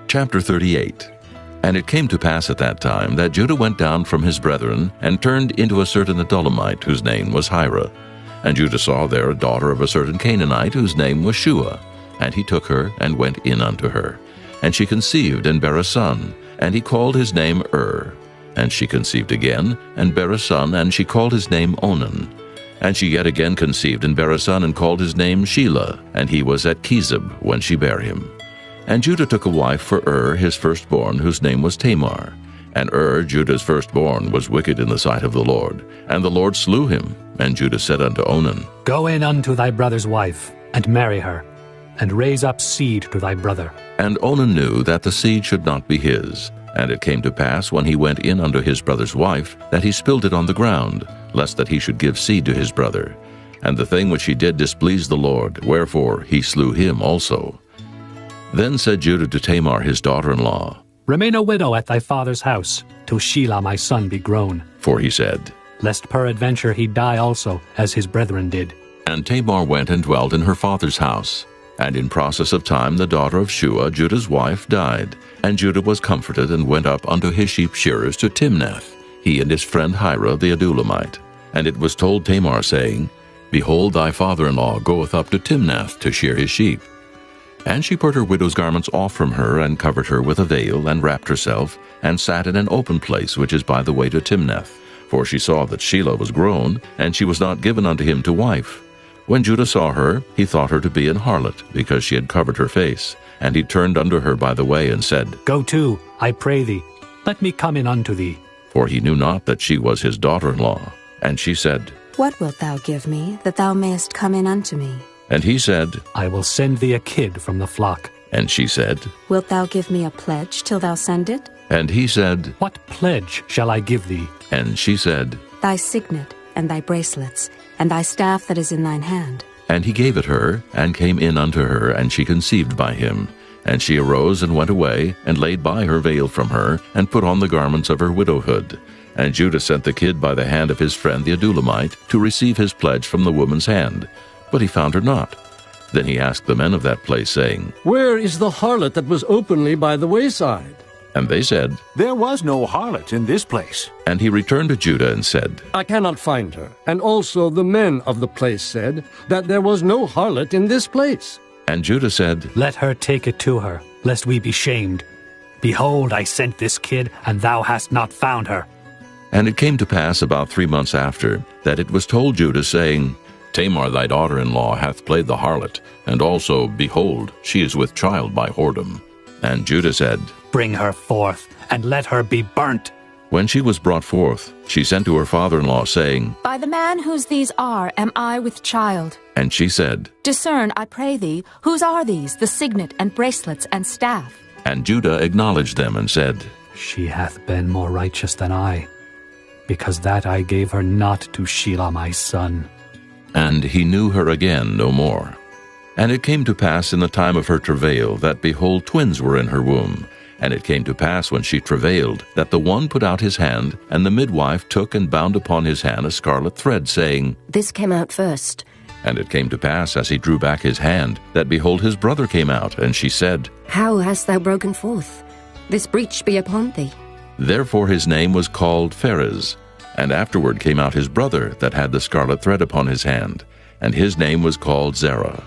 Chapter 38. And it came to pass at that time that Judah went down from his brethren, and turned into a certain Adullamite, whose name was Hira. And Judah saw there a daughter of a certain Canaanite, whose name was Shua. And he took her, and went in unto her. And she conceived, and bare a son, and he called his name And she conceived again, and bare a son, and she called his name Onan. And she yet again conceived, and bare a son, and called his name Shelah, and he was at Chezib when she bare him. And Judah took a wife for his firstborn, whose name was Tamar. And Judah's firstborn, was wicked in the sight of the Lord, and the Lord slew him. And Judah said unto Onan, Go in unto thy brother's wife, and marry her, and raise up seed to thy brother. And Onan knew that the seed should not be his. And it came to pass, when he went in unto his brother's wife, that he spilled it on the ground, lest that he should give seed to his brother. And the thing which he did displeased the Lord, wherefore he slew him also. Then said Judah to Tamar his daughter-in-law, Remain a widow at thy father's house, till Shelah my son be grown. For he said, Lest peradventure he die also, as his brethren did. And Tamar went and dwelt in her father's house. And in process of time the daughter of Shua, Judah's wife, died. And Judah was comforted, and went up unto his sheep shearers to Timnath, he and his friend Hira the Adullamite. And it was told Tamar, saying, Behold, thy father-in-law goeth up to Timnath to shear his sheep. And she put her widow's garments off from her, and covered her with a veil, and wrapped herself, and sat in an open place which is by the way to Timnath. For she saw that Shelah was grown, and she was not given unto him to wife. When Judah saw her, he thought her to be an harlot, because she had covered her face. And he turned unto her by the way, and said, Go to, I pray thee, let me come in unto thee. For he knew not that she was his daughter-in-law. And she said, What wilt thou give me, that thou mayest come in unto me? And he said, I will send thee a kid from the flock. And she said, Wilt thou give me a pledge till thou send it? And he said, What pledge shall I give thee? And she said, Thy signet, and thy bracelets, and thy staff that is in thine hand. And he gave it her, and came in unto her, and she conceived by him. And she arose and went away, and laid by her veil from her, and put on the garments of her widowhood. And Judah sent the kid by the hand of his friend the Adullamite, to receive his pledge from the woman's hand. But he found her not. Then he asked the men of that place, saying, Where is the harlot that was openly by the wayside? And they said, There was no harlot in this place. And he returned to Judah and said, I cannot find her. And also the men of the place said that there was no harlot in this place. And Judah said, Let her take it to her, lest we be shamed. Behold, I sent this kid, and thou hast not found her. And it came to pass about 3 months after, that it was told Judah, saying, Tamar thy daughter-in-law hath played the harlot, and also, behold, she is with child by whoredom. And Judah said, Bring her forth, and let her be burnt. When she was brought forth, she sent to her father-in-law, saying, By the man whose these are am I with child. And she said, Discern, I pray thee, whose are these, the signet and bracelets and staff? And Judah acknowledged them, and said, She hath been more righteous than I, because that I gave her not to Shelah my son. And he knew her again no more. And it came to pass in the time of her travail, that, behold, twins were in her womb. And it came to pass when she travailed, that the one put out his hand, and the midwife took and bound upon his hand a scarlet thread, saying, This came out first. And it came to pass, as he drew back his hand, that, behold, his brother came out. And she said, How hast thou broken forth? This breach be upon thee. Therefore his name was called Pharez. And afterward came out his brother that had the scarlet thread upon his hand, and his name was called Zerah.